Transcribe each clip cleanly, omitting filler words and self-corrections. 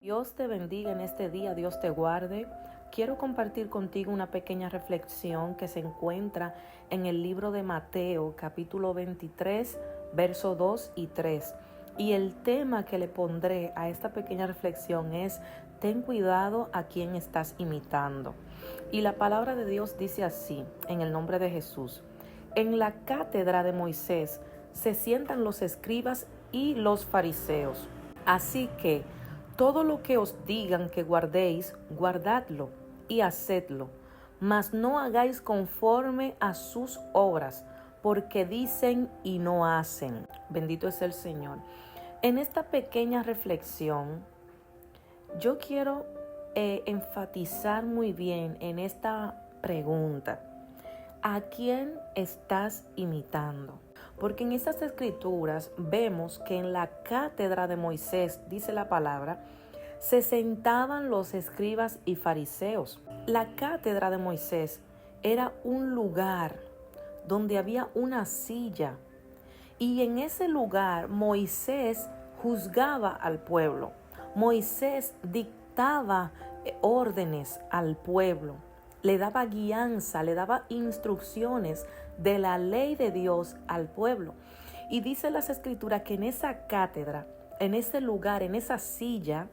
Dios te bendiga en este día, Dios te guarde. Quiero compartir contigo una pequeña reflexión que se encuentra en el libro de Mateo, capítulo 23, versos 2 y 3. Y el tema que le pondré a esta pequeña reflexión es: ten cuidado a quien estás imitando. Y la palabra de Dios dice así, en el nombre de Jesús: en la cátedra de Moisés se sientan los escribas y los fariseos. Así que todo lo que os digan que guardéis, guardadlo y hacedlo, mas no hagáis conforme a sus obras, porque dicen y no hacen. Bendito es el Señor. En esta pequeña reflexión, yo quiero enfatizar muy bien en esta pregunta: ¿a quién estás imitando? Porque en estas escrituras vemos que en la cátedra de Moisés, dice la palabra, se sentaban los escribas y fariseos. La cátedra de Moisés era un lugar donde había una silla, y en ese lugar Moisés juzgaba al pueblo. Moisés dictaba órdenes al pueblo, le daba guianza, le daba instrucciones de la ley de Dios al pueblo. Y dice las escrituras que en esa cátedra, en ese lugar, en esa silla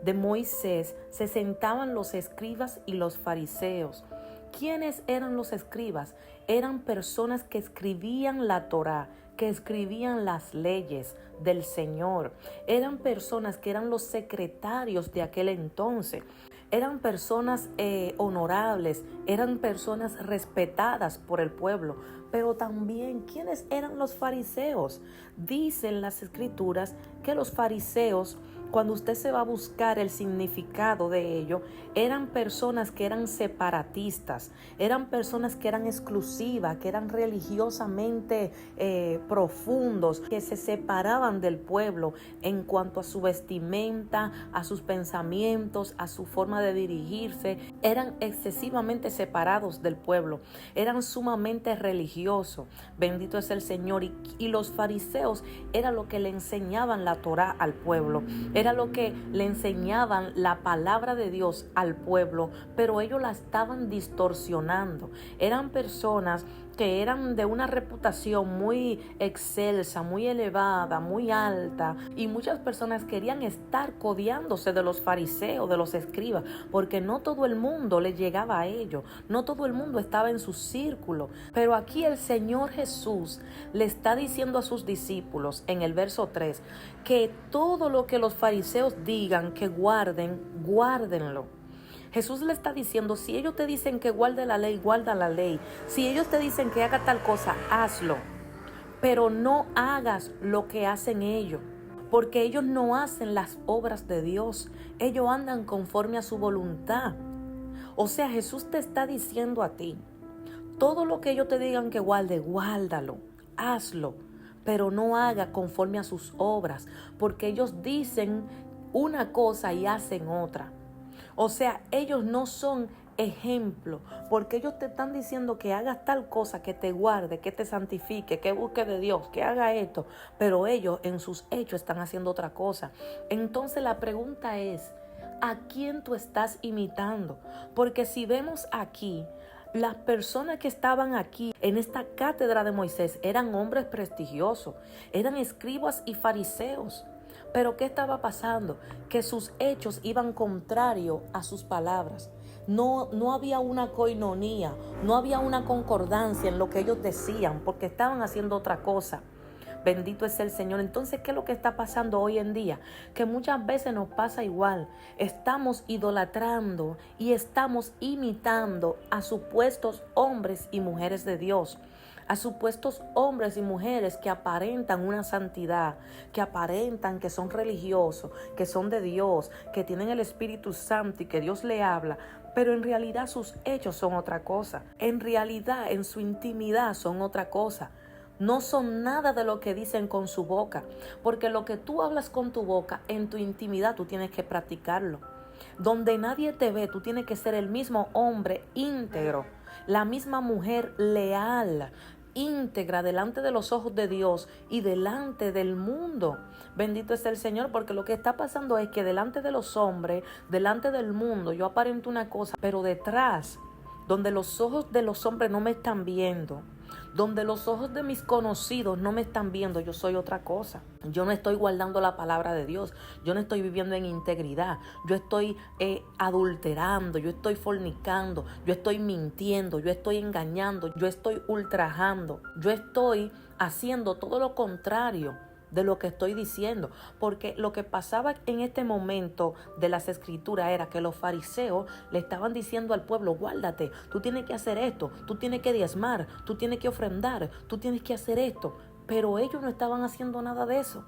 de Moisés, se sentaban los escribas y los fariseos. ¿Quiénes eran los escribas? Eran personas que escribían la Torá, que escribían las leyes del Señor. Eran personas que eran los secretarios de aquel entonces. Eran personas honorables, eran personas respetadas por el pueblo. Pero también, ¿quiénes eran los fariseos? Dicen las escrituras que los fariseos, cuando usted se va a buscar el significado de ello, eran personas que eran separatistas, eran personas que eran exclusivas, que eran religiosamente profundos, que se separaban del pueblo en cuanto a su vestimenta, a sus pensamientos, a su forma de dirigirse. Eran excesivamente separados del pueblo, eran sumamente religiosos. Bendito es el Señor. Y los fariseos era lo que le enseñaban la Torá al pueblo, era lo que le enseñaban la palabra de Dios al pueblo, pero ellos la estaban distorsionando. Eran personas que eran de una reputación muy excelsa, muy elevada, muy alta, y muchas personas querían estar codeándose de los fariseos, de los escribas, porque no todo el mundo le llegaba a ellos, no todo el mundo estaba en su círculo. Pero aquí el Señor Jesús le está diciendo a sus discípulos en el verso 3 que todo lo que los fariseos digan que guarden, guárdenlo. Jesús le está diciendo: si ellos te dicen que guarde la ley, guarda la ley. Si ellos te dicen que haga tal cosa, hazlo. Pero no hagas lo que hacen ellos, porque ellos no hacen las obras de Dios. Ellos andan conforme a su voluntad. O sea, Jesús te está diciendo a ti: todo lo que ellos te digan que guarde, guárdalo, hazlo, pero no haga conforme a sus obras, porque ellos dicen una cosa y hacen otra. O sea, ellos no son ejemplo, porque ellos te están diciendo que hagas tal cosa, que te guarde, que te santifique, que busque de Dios, que haga esto, pero ellos en sus hechos están haciendo otra cosa. Entonces la pregunta es: ¿a quién tú estás imitando? Porque si vemos aquí, las personas que estaban aquí en esta cátedra de Moisés eran hombres prestigiosos, eran escribas y fariseos. Pero ¿qué estaba pasando? Que sus hechos iban contrario a sus palabras. No había una coinonía, no había una concordancia en lo que ellos decían, porque estaban haciendo otra cosa. Bendito es el Señor. Entonces, ¿qué es lo que está pasando hoy en día? Que muchas veces nos pasa igual. Estamos idolatrando y estamos imitando a supuestos hombres y mujeres de Dios, a supuestos hombres y mujeres que aparentan una santidad, que aparentan que son religiosos, que son de Dios, que tienen el Espíritu Santo y que Dios le habla, pero en realidad sus hechos son otra cosa. En realidad, en su intimidad son otra cosa. No son nada de lo que dicen con su boca, porque lo que tú hablas con tu boca, en tu intimidad tú tienes que practicarlo. Donde nadie te ve, tú tienes que ser el mismo hombre íntegro, la misma mujer leal, íntegra delante de los ojos de Dios y delante del mundo. Bendito es el Señor, porque lo que está pasando es que delante de los hombres, delante del mundo, yo aparento una cosa, pero detrás, donde los ojos de los hombres no me están viendo, donde los ojos de mis conocidos no me están viendo, yo soy otra cosa. Yo no estoy guardando la palabra de Dios, yo no estoy viviendo en integridad, yo estoy adulterando, yo estoy fornicando, yo estoy mintiendo, yo estoy engañando, yo estoy ultrajando, yo estoy haciendo todo lo contrario de lo que estoy diciendo, porque lo que pasaba en este momento de las escrituras era que los fariseos le estaban diciendo al pueblo: guárdate, tú tienes que hacer esto, tú tienes que diezmar, tú tienes que ofrendar, tú tienes que hacer esto, pero ellos no estaban haciendo nada de eso.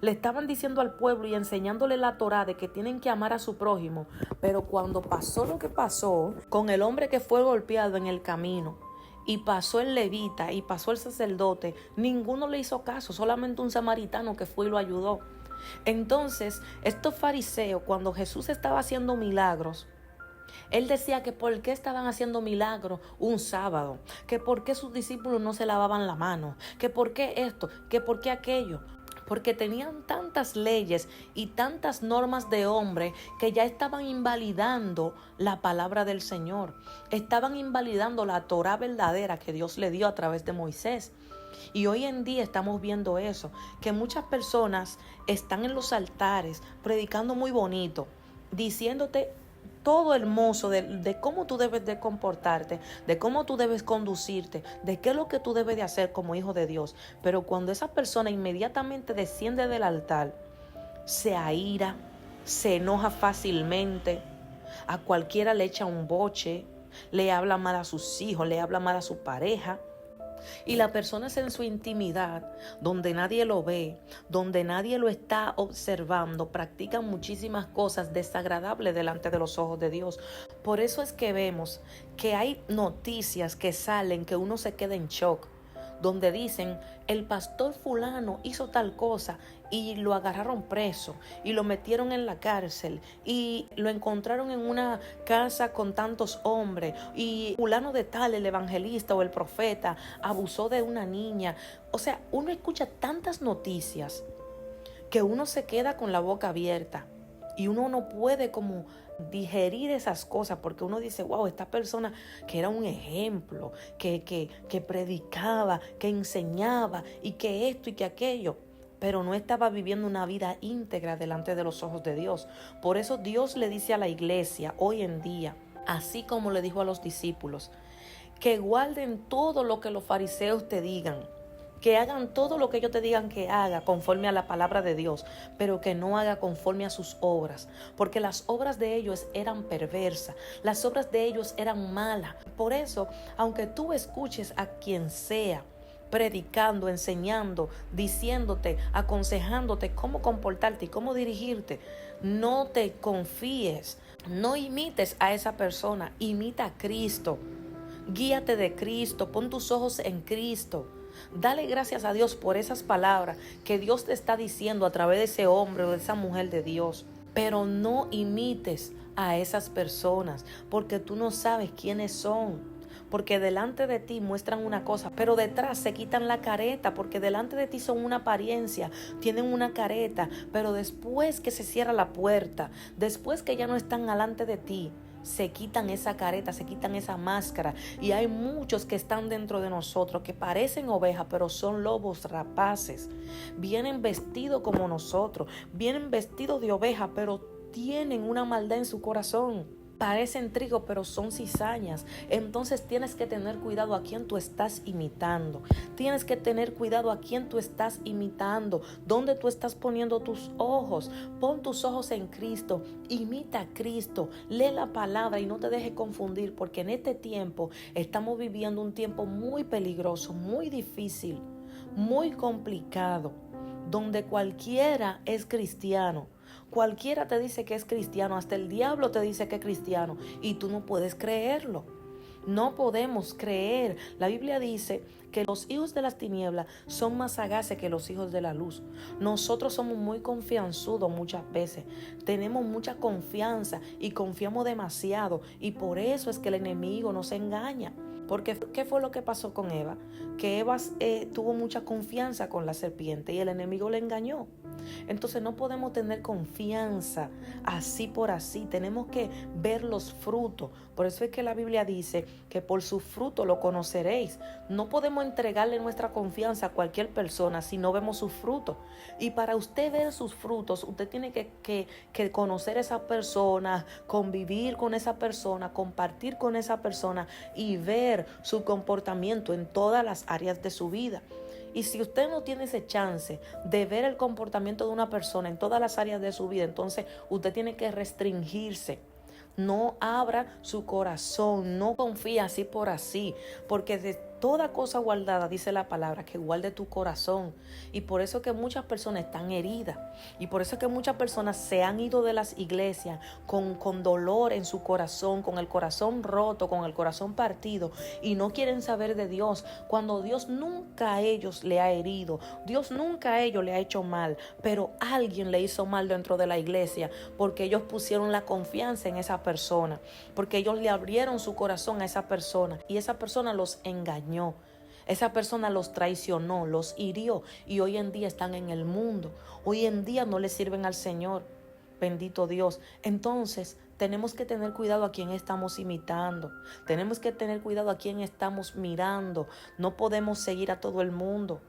Le estaban diciendo al pueblo y enseñándole la Torá de que tienen que amar a su prójimo, pero cuando pasó lo que pasó con el hombre que fue golpeado en el camino, y pasó el levita y pasó el sacerdote, ninguno le hizo caso, solamente un samaritano que fue y lo ayudó. Entonces, estos fariseos, cuando Jesús estaba haciendo milagros, él decía que por qué estaban haciendo milagros un sábado, que por qué sus discípulos no se lavaban la mano, que por qué esto, que por qué aquello. Porque tenían tantas leyes y tantas normas de hombre que ya estaban invalidando la palabra del Señor. Estaban invalidando la Torá verdadera que Dios le dio a través de Moisés. Y hoy en día estamos viendo eso, que muchas personas están en los altares predicando muy bonito, diciéndote todo hermoso de cómo tú debes de comportarte, de cómo tú debes conducirte, de qué es lo que tú debes de hacer como hijo de Dios. Pero cuando esa persona inmediatamente desciende del altar, se aira, se enoja fácilmente, a cualquiera le echa un boche, le habla mal a sus hijos, le habla mal a su pareja. Y la persona es en su intimidad, donde nadie lo ve, donde nadie lo está observando, practica muchísimas cosas desagradables delante de los ojos de Dios. Por eso es que vemos que hay noticias que salen que uno se queda en shock, donde dicen: el pastor fulano hizo tal cosa y lo agarraron preso y lo metieron en la cárcel y lo encontraron en una casa con tantos hombres, y fulano de tal, el evangelista o el profeta, abusó de una niña. O sea, uno escucha tantas noticias que uno se queda con la boca abierta y uno no puede como digerir esas cosas, porque uno dice: wow, esta persona que era un ejemplo, que predicaba, que enseñaba y que esto y que aquello, pero no estaba viviendo una vida íntegra delante de los ojos de Dios. Por eso Dios le dice a la iglesia hoy en día, así como le dijo a los discípulos, que guarden todo lo que los fariseos te digan, que hagan todo lo que ellos te digan que haga conforme a la palabra de Dios, pero que no haga conforme a sus obras, porque las obras de ellos eran perversas, las obras de ellos eran malas. Por eso, aunque tú escuches a quien sea predicando, enseñando, diciéndote, aconsejándote cómo comportarte y cómo dirigirte, no te confíes, no imites a esa persona, imita a Cristo. Guíate de Cristo, pon tus ojos en Cristo. Dale gracias a Dios por esas palabras que Dios te está diciendo a través de ese hombre o de esa mujer de Dios. Pero no imites a esas personas, porque tú no sabes quiénes son. Porque delante de ti muestran una cosa, pero detrás se quitan la careta, porque delante de ti son una apariencia, tienen una careta, pero después que se cierra la puerta, después que ya no están delante de ti, se quitan esa careta, se quitan esa máscara. Y hay muchos que están dentro de nosotros que parecen ovejas, pero son lobos rapaces. Vienen vestidos como nosotros, vienen vestidos de oveja, pero tienen una maldad en su corazón. Parecen trigo, pero son cizañas. Entonces tienes que tener cuidado a quién tú estás imitando. Tienes que tener cuidado a quién tú estás imitando. ¿Dónde tú estás poniendo tus ojos? Pon tus ojos en Cristo. Imita a Cristo. Lee la palabra y no te dejes confundir, porque en este tiempo estamos viviendo un tiempo muy peligroso, muy difícil, muy complicado, donde cualquiera es cristiano. Cualquiera te dice que es cristiano, hasta el diablo te dice que es cristiano y tú no puedes creerlo. No podemos creer. La Biblia dice que los hijos de las tinieblas son más sagaces que los hijos de la luz. Nosotros somos muy confianzudos muchas veces. Tenemos mucha confianza y confiamos demasiado, y por eso es que el enemigo nos engaña. Porque ¿qué fue lo que pasó con Eva? que Eva tuvo mucha confianza con la serpiente y el enemigo le engañó. Entonces no podemos tener confianza así por así. Tenemos que ver los frutos. Por eso es que la Biblia dice que por su fruto lo conoceréis. No podemos entregarle nuestra confianza a cualquier persona si no vemos sus frutos. Y para usted ver sus frutos, usted tiene que conocer a esa persona, convivir con esa persona, compartir con esa persona y ver su comportamiento en todas las áreas de su vida. Y si usted no tiene ese chance de ver el comportamiento de una persona en todas las áreas de su vida, entonces usted tiene que restringirse. No abra su corazón, no confíe así por así, porque de toda cosa guardada, dice la palabra, que guarde tu corazón. Y por eso que muchas personas están heridas. Y por eso que muchas personas se han ido de las iglesias con dolor en su corazón, con el corazón roto, con el corazón partido. Y no quieren saber de Dios, cuando Dios nunca a ellos le ha herido. Dios nunca a ellos le ha hecho mal. Pero alguien le hizo mal dentro de la iglesia, porque ellos pusieron la confianza en esa persona. Porque ellos le abrieron su corazón a esa persona. Y esa persona los engañó. Esa persona los traicionó, los hirió y hoy en día están en el mundo. Hoy en día no le sirven al Señor. Bendito Dios. Entonces tenemos que tener cuidado a quién estamos imitando. Tenemos que tener cuidado a quién estamos mirando. No podemos seguir a todo el mundo.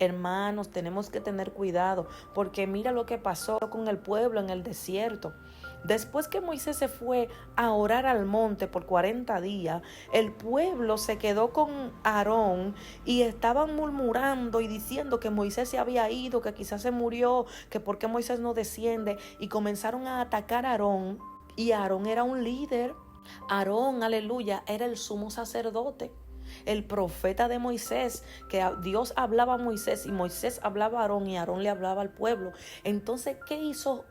Hermanos, tenemos que tener cuidado, porque mira lo que pasó con el pueblo en el desierto. Después que Moisés se fue a orar al monte por 40 días, el pueblo se quedó con Aarón y estaban murmurando y diciendo que Moisés se había ido, que quizás se murió, que por qué Moisés no desciende, y comenzaron a atacar a Aarón. Y Aarón era un líder. Aarón, aleluya, era el sumo sacerdote, el profeta de Moisés, que Dios hablaba a Moisés y Moisés hablaba a Aarón y Aarón le hablaba al pueblo. Entonces, ¿qué hizo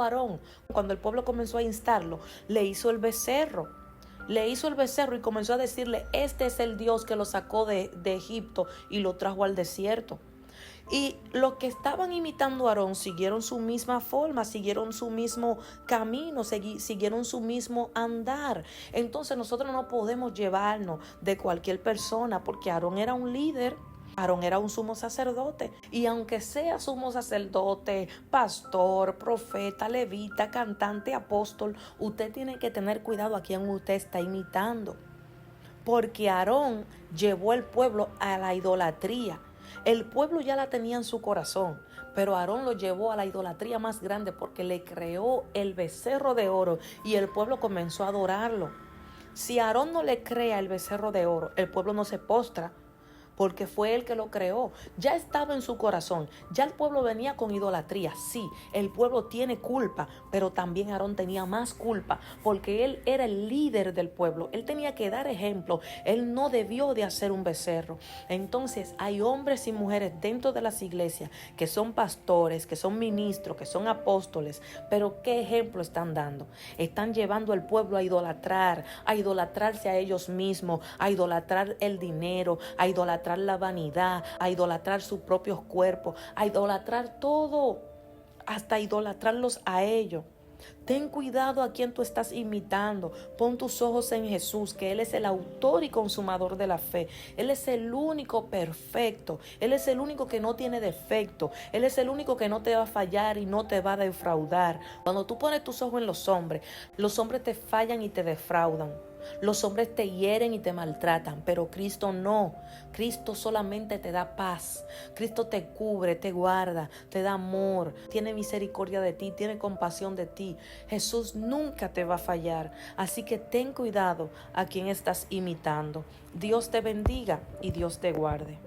Aarón? Cuando el pueblo comenzó a instarlo, le hizo el becerro. Le hizo el becerro y comenzó a decirle: este es el Dios que lo sacó de Egipto y lo trajo al desierto. Y los que estaban imitando a Aarón siguieron su misma forma, siguieron su mismo camino, siguieron su mismo andar. Entonces nosotros no podemos llevarnos de cualquier persona, porque Aarón era un líder. Aarón era un sumo sacerdote, y aunque sea sumo sacerdote, pastor, profeta, levita, cantante, apóstol, usted tiene que tener cuidado a quién usted está imitando, porque Aarón llevó al pueblo a la idolatría. El pueblo ya la tenía en su corazón, pero Aarón lo llevó a la idolatría más grande, porque le creó el becerro de oro y el pueblo comenzó a adorarlo. Si Aarón no le crea el becerro de oro, el pueblo no se postra, porque fue él que lo creó. Ya estaba en su corazón. Ya el pueblo venía con idolatría. Sí, el pueblo tiene culpa, pero también Aarón tenía más culpa, porque él era el líder del pueblo. Él tenía que dar ejemplo. Él no debió de hacer un becerro. Entonces hay hombres y mujeres dentro de las iglesias que son pastores, que son ministros, que son apóstoles, pero ¿qué ejemplo están dando? Están llevando al pueblo a idolatrarse a ellos mismos, a idolatrar el dinero, a idolatrar la vanidad, a idolatrar sus propios cuerpos, a idolatrar todo, hasta idolatrarlos a ellos. Ten cuidado a quien tú estás imitando. Pon tus ojos en Jesús, que Él es el autor y consumador de la fe. Él es el único perfecto. Él es el único que no tiene defecto. Él es el único que no te va a fallar y no te va a defraudar. Cuando tú pones tus ojos en los hombres te fallan y te defraudan. Los hombres te hieren y te maltratan, pero Cristo no. Cristo solamente te da paz. Cristo te cubre, te guarda, te da amor, tiene misericordia de ti, tiene compasión de ti. Jesús nunca te va a fallar. Así que ten cuidado a quien estás imitando. Dios te bendiga y Dios te guarde.